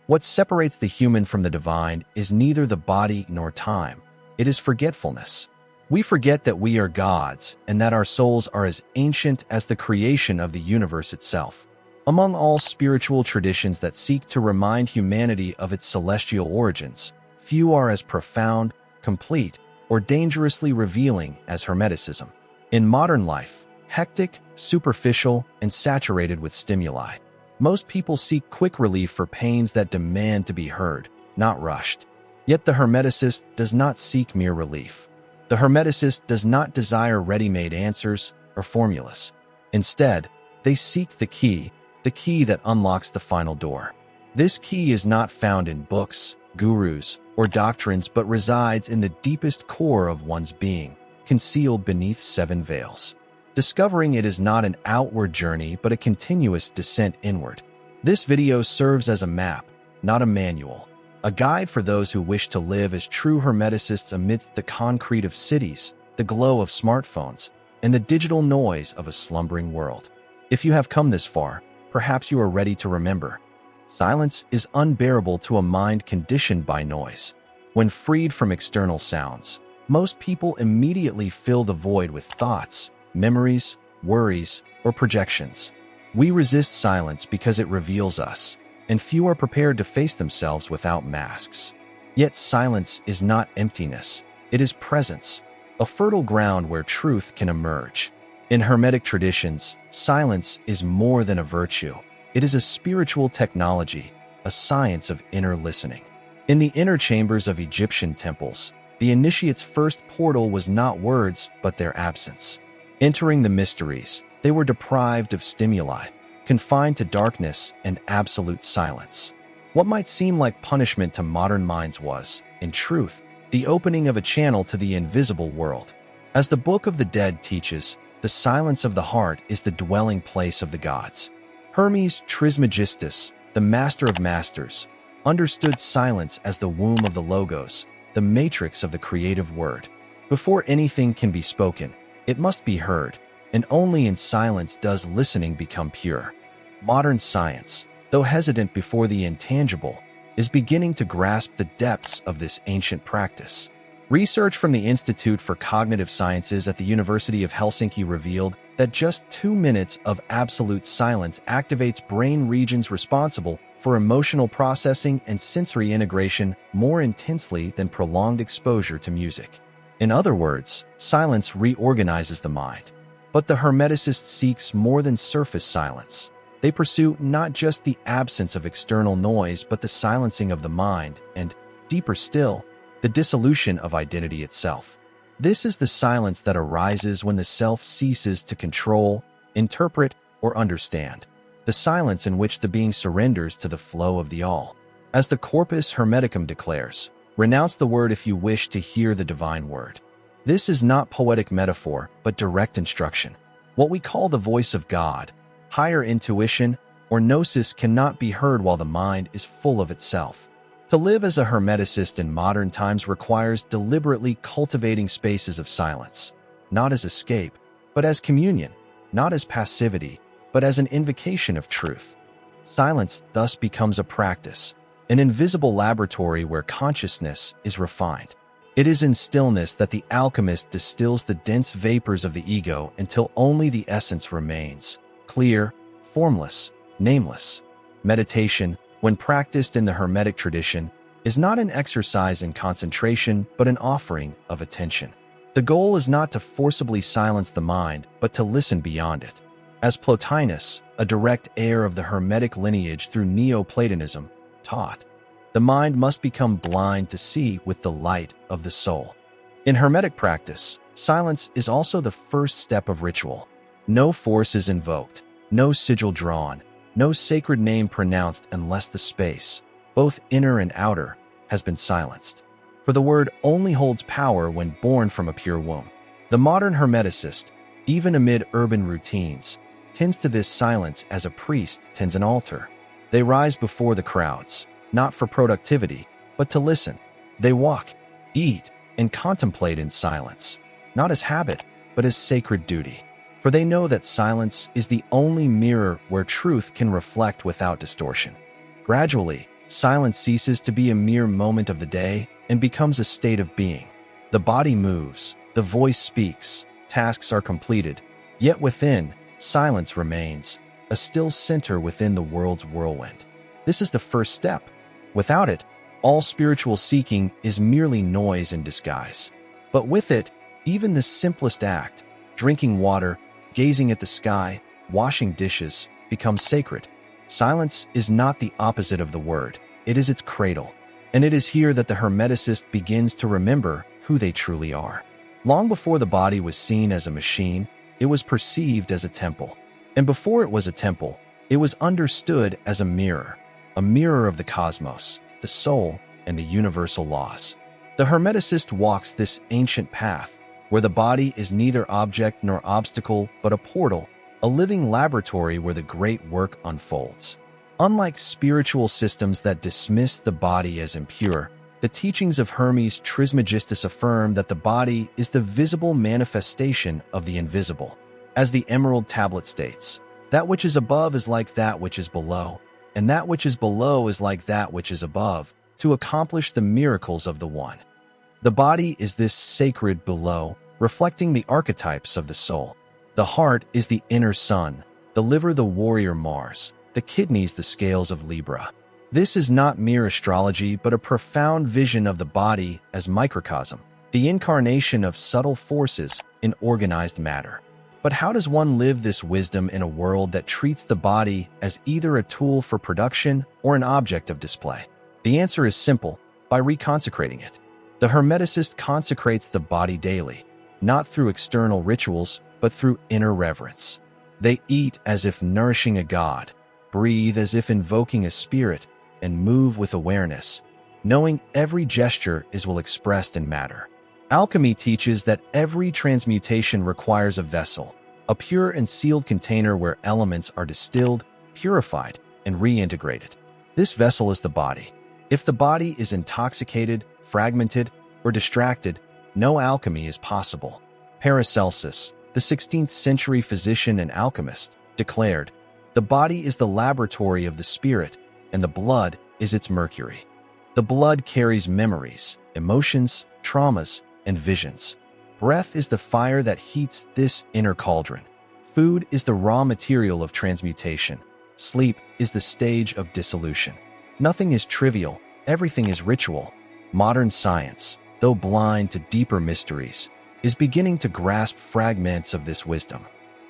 What separates the human from the divine is neither the body nor time. It is forgetfulness. We forget that we are gods and that our souls are as ancient as the creation of the universe itself. Among all spiritual traditions that seek to remind humanity of its celestial origins, few are as profound, complete, or dangerously revealing as Hermeticism. In modern life, hectic, superficial, and saturated with stimuli, most people seek quick relief for pains that demand to be heard, not rushed. Yet the Hermeticist does not seek mere relief. The Hermeticist does not desire ready-made answers or formulas. Instead, they seek the key that unlocks the final door. This key is not found in books, gurus, or doctrines, but resides in the deepest core of one's being, concealed beneath 7 veils. Discovering it is not an outward journey, but a continuous descent inward. This video serves as a map, not a manual, a guide for those who wish to live as true Hermeticists amidst the concrete of cities, the glow of smartphones, and the digital noise of a slumbering world. If you have come this far, perhaps you are ready to remember. Silence is unbearable to a mind conditioned by noise. When freed from external sounds, most people immediately fill the void with thoughts, memories, worries, or projections. We resist silence because it reveals us, and few are prepared to face themselves without masks. Yet silence is not emptiness, it is presence, a fertile ground where truth can emerge. In Hermetic traditions, silence is more than a virtue. It is a spiritual technology, a science of inner listening. In the inner chambers of Egyptian temples, the initiate's first portal was not words, but their absence. Entering the mysteries, they were deprived of stimuli, confined to darkness and absolute silence. What might seem like punishment to modern minds was, in truth, the opening of a channel to the invisible world. As the Book of the Dead teaches, the silence of the heart is the dwelling place of the gods. Hermes Trismegistus, the master of masters, understood silence as the womb of the logos, the matrix of the creative word. Before anything can be spoken, it must be heard, and only in silence does listening become pure. Modern science, though hesitant before the intangible, is beginning to grasp the depths of this ancient practice. Research from the Institute for Cognitive Sciences at the University of Helsinki revealed that just 2 minutes of absolute silence activates brain regions responsible for emotional processing and sensory integration more intensely than prolonged exposure to music. In other words, silence reorganizes the mind. But the Hermeticist seeks more than surface silence. They pursue not just the absence of external noise, but the silencing of the mind and, deeper still, the dissolution of identity itself. This is the silence that arises when the self ceases to control, interpret, or understand. The silence in which the being surrenders to the flow of the all. As the Corpus Hermeticum declares, renounce the word if you wish to hear the divine word. This is not poetic metaphor, but direct instruction. What we call the voice of God, higher intuition, or Nosce cannot be heard while the mind is full of itself. To live as a Hermeticist in modern times requires deliberately cultivating spaces of silence, not as escape, but as communion, not as passivity, but as an invocation of truth. Silence thus becomes a practice, an invisible laboratory where consciousness is refined. It is in stillness that the alchemist distills the dense vapors of the ego until only the essence remains, clear, formless, nameless. Meditation, when practiced in the Hermetic tradition, is not an exercise in concentration, but an offering of attention. The goal is not to forcibly silence the mind, but to listen beyond it. As Plotinus, a direct heir of the Hermetic lineage through Neoplatonism, taught, the mind must become blind to see with the light of the soul. In Hermetic practice, silence is also the first step of ritual. No force is invoked, no sigil drawn, no sacred name pronounced unless the space, both inner and outer, has been silenced. For the word only holds power when born from a pure womb. The modern Hermeticist, even amid urban routines, tends to this silence as a priest tends an altar. They rise before the crowds, not for productivity, but to listen. They walk, eat, and contemplate in silence, not as habit, but as sacred duty. For they know that silence is the only mirror where truth can reflect without distortion. Gradually, Silence ceases to be a mere moment of the day and becomes a state of being. The body moves, the voice speaks, tasks are completed, yet within, silence remains, a still center within the world's whirlwind. This is the first step. Without it, all spiritual seeking is merely noise in disguise. But with it, even the simplest act, drinking water, gazing at the sky, washing dishes, becomes sacred. Silence is not the opposite of the word, it is its cradle. And it is here that the Hermeticist begins to remember who they truly are. Long before the body was seen as a machine, it was perceived as a temple. And before it was a temple, it was understood as a mirror of the cosmos, the soul, and the universal laws. The Hermeticist walks this ancient path, where the body is neither object nor obstacle, but a portal, a living laboratory where the great work unfolds. Unlike spiritual systems that dismiss the body as impure, the teachings of Hermes Trismegistus affirm that the body is the visible manifestation of the invisible. As the Emerald Tablet states, that which is above is like that which is below, and that which is below is like that which is above, to accomplish the miracles of the one. The body is this sacred below, reflecting the archetypes of the soul. The heart is the inner sun, the liver the warrior Mars, the kidneys the scales of Libra. This is not mere astrology, but a profound vision of the body as microcosm, the incarnation of subtle forces in organized matter. But how does one live this wisdom in a world that treats the body as either a tool for production or an object of display? The answer is simple: by reconsecrating it. The Hermeticist consecrates the body daily, not through external rituals, but through inner reverence. They eat as if nourishing a god, breathe as if invoking a spirit, and move with awareness, knowing every gesture is well expressed in matter. Alchemy teaches that every transmutation requires a vessel, a pure and sealed container where elements are distilled, purified, and reintegrated. This vessel is the body. If the body is intoxicated, fragmented, or distracted, no alchemy is possible. Paracelsus, the 16th century physician and alchemist, declared, "The body is the laboratory of the spirit, and the blood is its mercury." The blood carries memories, emotions, traumas, and visions. Breath is the fire that heats this inner cauldron. Food is the raw material of transmutation. Sleep is the stage of dissolution. Nothing is trivial, everything is ritual. Modern science, though blind to deeper mysteries, is beginning to grasp fragments of this wisdom.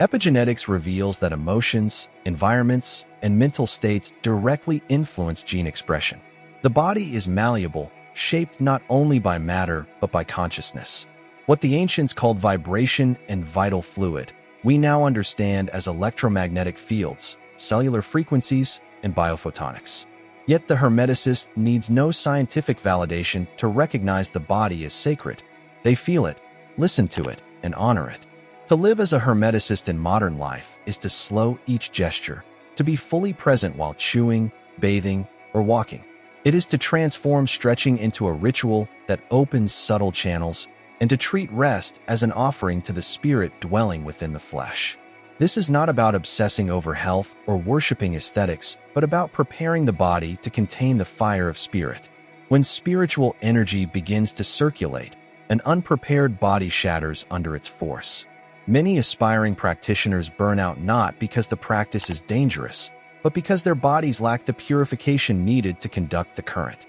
Epigenetics reveals that emotions, environments, and mental states directly influence gene expression. The body is malleable, shaped not only by matter but by consciousness. What the ancients called vibration and vital fluid, we now understand as electromagnetic fields, cellular frequencies, and biophotonics. Yet the Hermeticist needs no scientific validation to recognize the body as sacred. They feel it, listen to it, and honor it. To live as a Hermeticist in modern life is to slow each gesture, to be fully present while chewing, bathing, or walking. It is to transform stretching into a ritual that opens subtle channels, and to treat rest as an offering to the spirit dwelling within the flesh. This is not about obsessing over health or worshiping aesthetics, but about preparing the body to contain the fire of spirit. When spiritual energy begins to circulate, an unprepared body shatters under its force. Many aspiring practitioners burn out not because the practice is dangerous, but because their bodies lack the purification needed to conduct the current.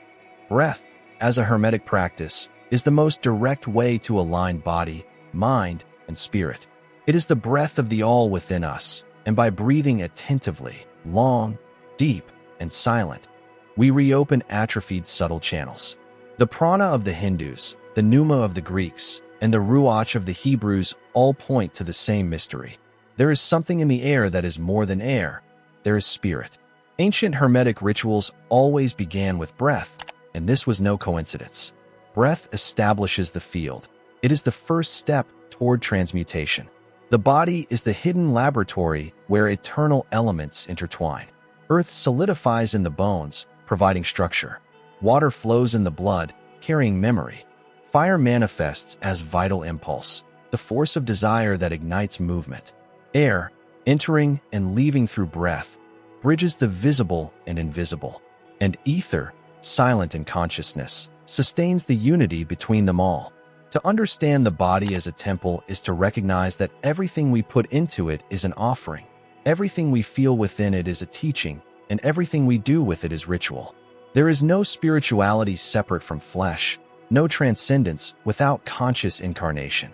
Breath, as a Hermetic practice, is the most direct way to align body, mind, and spirit. It is the breath of the all within us, and by breathing attentively, long, deep, and silent, we reopen atrophied subtle channels. The prana of the Hindus, the pneuma of the Greeks, and the ruach of the Hebrews all point to the same mystery. There is something in the air that is more than air. There is spirit. Ancient Hermetic rituals always began with breath, and this was no coincidence. Breath establishes the field. It is the first step toward transmutation. The body is the hidden laboratory where eternal elements intertwine. Earth solidifies in the bones, providing structure. Water flows in the blood, carrying memory. Fire manifests as vital impulse, the force of desire that ignites movement. Air, entering and leaving through breath, bridges the visible and invisible. and ether, silent in consciousness, sustains the unity between them all. To understand the body as a temple is to recognize that everything we put into it is an offering, everything we feel within it is a teaching, and everything we do with it is ritual. There is no spirituality separate from flesh, no transcendence without conscious incarnation.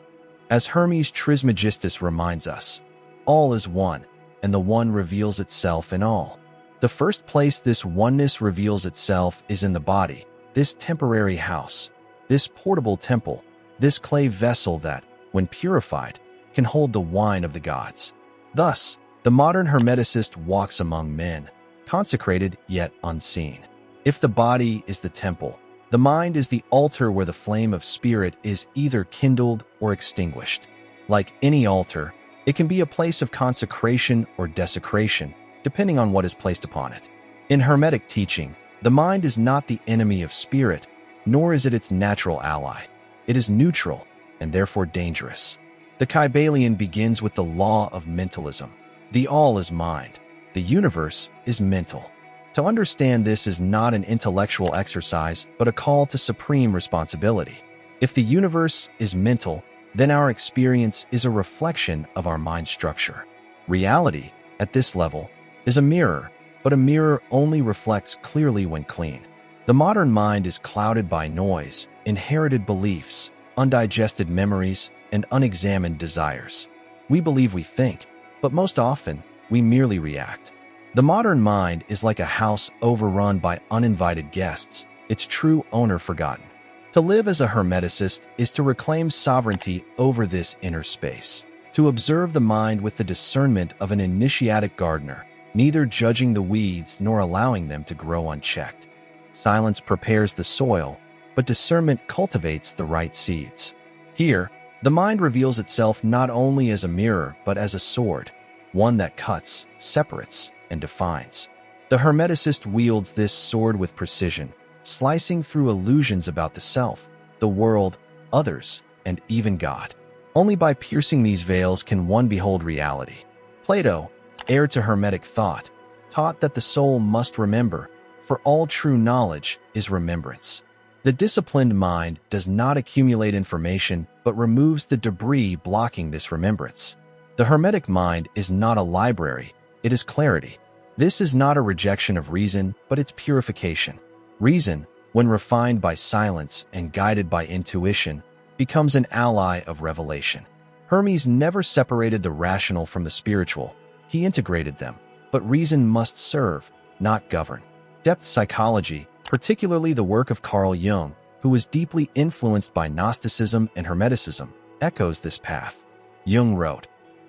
As Hermes Trismegistus reminds us, all is one, and the one reveals itself in all. The first place this oneness reveals itself is in the body, this temporary house, this portable temple, this clay vessel that, when purified, can hold the wine of the gods. Thus, the modern Hermeticist walks among men, consecrated yet unseen. If the body is the temple, the mind is the altar where the flame of spirit is either kindled or extinguished. Like any altar, it can be a place of consecration or desecration, depending on what is placed upon it. In Hermetic teaching, the mind is not the enemy of spirit, nor is it its natural ally. It is neutral, and therefore dangerous. The Kybalion begins with the law of mentalism. The all is mind. The universe is mental. To understand this is not an intellectual exercise, but a call to supreme responsibility. If the universe is mental, then our experience is a reflection of our mind structure. Reality, at this level, is a mirror, but a mirror only reflects clearly when clean. The modern mind is clouded by noise, inherited beliefs, undigested memories, and unexamined desires. We believe we think, but most often, we merely react. The modern mind is like a house overrun by uninvited guests, its true owner forgotten. To live as a Hermeticist is to reclaim sovereignty over this inner space, to observe the mind with the discernment of an initiatic gardener, neither judging the weeds nor allowing them to grow unchecked. Silence prepares the soil, but discernment cultivates the right seeds. Here, the mind reveals itself not only as a mirror but as a sword, one that cuts, separates, and defines. The Hermeticist wields this sword with precision, slicing through illusions about the self, the world, others, and even God. Only by piercing these veils can one behold reality. Plato, heir to Hermetic thought, taught that the soul must remember, for all true knowledge is remembrance. The disciplined mind does not accumulate information, but removes the debris blocking this remembrance. The Hermetic mind is not a library, it is clarity. This is not a rejection of reason, but its purification. Reason, when refined by silence and guided by intuition, becomes an ally of revelation. Hermes never separated the rational from the spiritual. He integrated them, but reason must serve, not govern. Depth psychology, particularly the work of Carl Jung, who was deeply influenced by Gnosticism and Hermeticism, echoes this path. Jung wrote,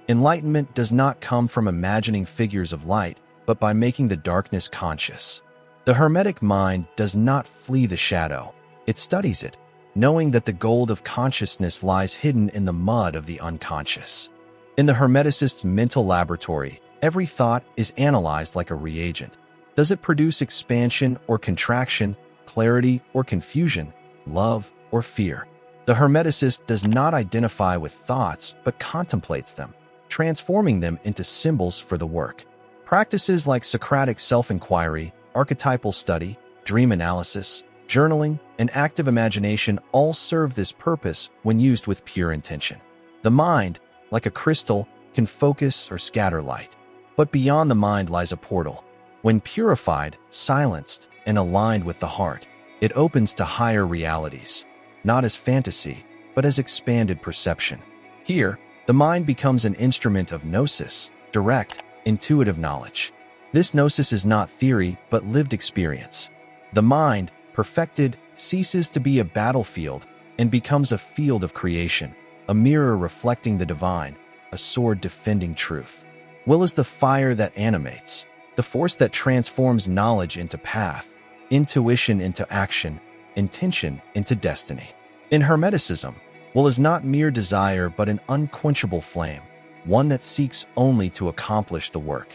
"Enlightenment does not come from imagining figures of light, but by making the darkness conscious." The Hermetic mind does not flee the shadow, it studies it, knowing that the gold of consciousness lies hidden in the mud of the unconscious. In the Hermeticist's mental laboratory, every thought is analyzed like a reagent. Does it produce expansion or contraction, clarity or confusion, love or fear? The Hermeticist does not identify with thoughts, but contemplates them, transforming them into symbols for the work. Practices like Socratic self-inquiry, archetypal study, dream analysis, journaling, and active imagination all serve this purpose when used with pure intention. The mind, like a crystal, can focus or scatter light. But beyond the mind lies a portal. When purified, silenced, and aligned with the heart, it opens to higher realities, not as fantasy, but as expanded perception. Here, the mind becomes an instrument of Nosce, direct, intuitive knowledge. This Gnosis is not theory, but lived experience. The mind, perfected, ceases to be a battlefield and becomes a field of creation, a mirror reflecting the divine, a sword defending truth. Will is the fire that animates, the force that transforms knowledge into path, intuition into action, intention into destiny. In Hermeticism, will is not mere desire but an unquenchable flame, one that seeks only to accomplish the work.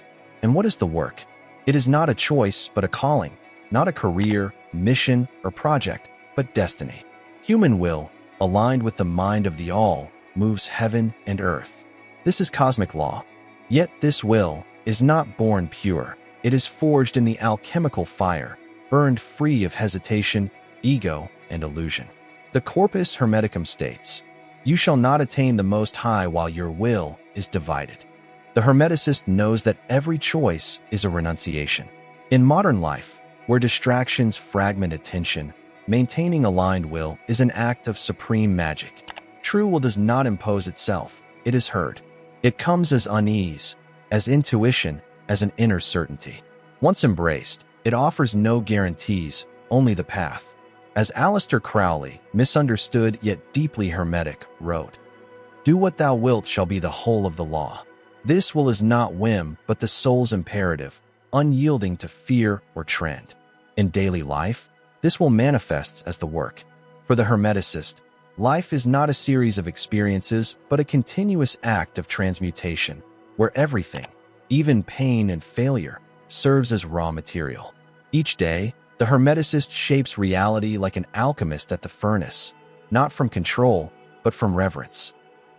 And what is the work? It is not a choice but a calling, not a career, mission, or project, but destiny. Human will, aligned with the mind of the all, moves heaven and earth. This is cosmic law. Yet this will is not born pure. It is forged in the alchemical fire, burned free of hesitation, ego, and illusion. The Corpus Hermeticum states, "You shall not attain the Most High while your will is divided." The Hermeticist knows that every choice is a renunciation. In modern life, where distractions fragment attention, maintaining aligned will is an act of supreme magic. True will does not impose itself, it is heard. It comes as unease, as intuition, as an inner certainty. Once embraced, it offers no guarantees, only the path. As Aleister Crowley, misunderstood yet deeply hermetic, wrote, "Do what thou wilt shall be the whole of the law." This will is not whim, but the soul's imperative, unyielding to fear or trend. In daily life, this will manifests as the work. For the Hermeticist, life is not a series of experiences, but a continuous act of transmutation, where everything, even pain and failure, serves as raw material. Each day, the Hermeticist shapes reality like an alchemist at the furnace, not from control, but from reverence.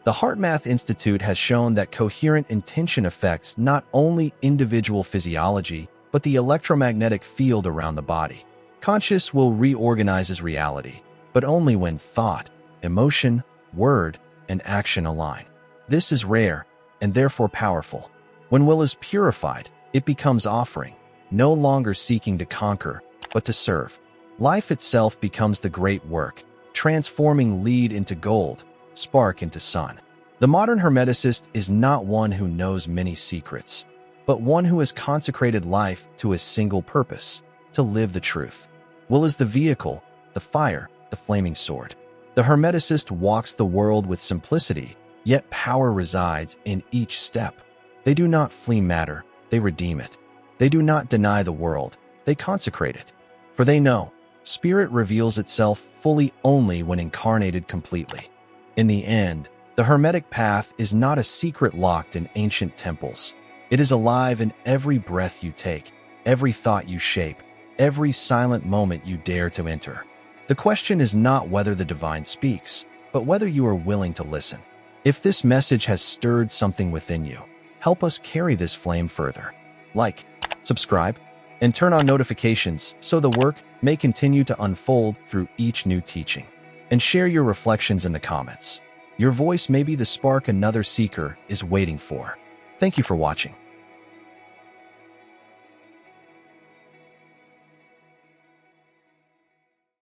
The HeartMath Institute has shown that coherent intention affects not only individual physiology, but the electromagnetic field around the body. Conscious will reorganizes reality, but only when thought, emotion, word, and action align. This is rare, and therefore powerful. When will is purified, it becomes offering, no longer seeking to conquer, but to serve. Life itself becomes the great work, transforming lead into gold, spark into sun. The modern Hermeticist is not one who knows many secrets, but one who has consecrated life to a single purpose, to live the truth. Will is the vehicle, the fire, the flaming sword. The Hermeticist walks the world with simplicity, yet power resides in each step. They do not flee matter, they redeem it. They do not deny the world, they consecrate it. For they know, spirit reveals itself fully only when incarnated completely. In the end, the Hermetic Path is not a secret locked in ancient temples. It is alive in every breath you take, every thought you shape, every silent moment you dare to enter. The question is not whether the divine speaks, but whether you are willing to listen. If this message has stirred something within you, help us carry this flame further. Like, subscribe, and turn on notifications so the work may continue to unfold through each new teaching. And share your reflections in the comments. Your voice may be the spark another seeker is waiting for. Thank you for watching.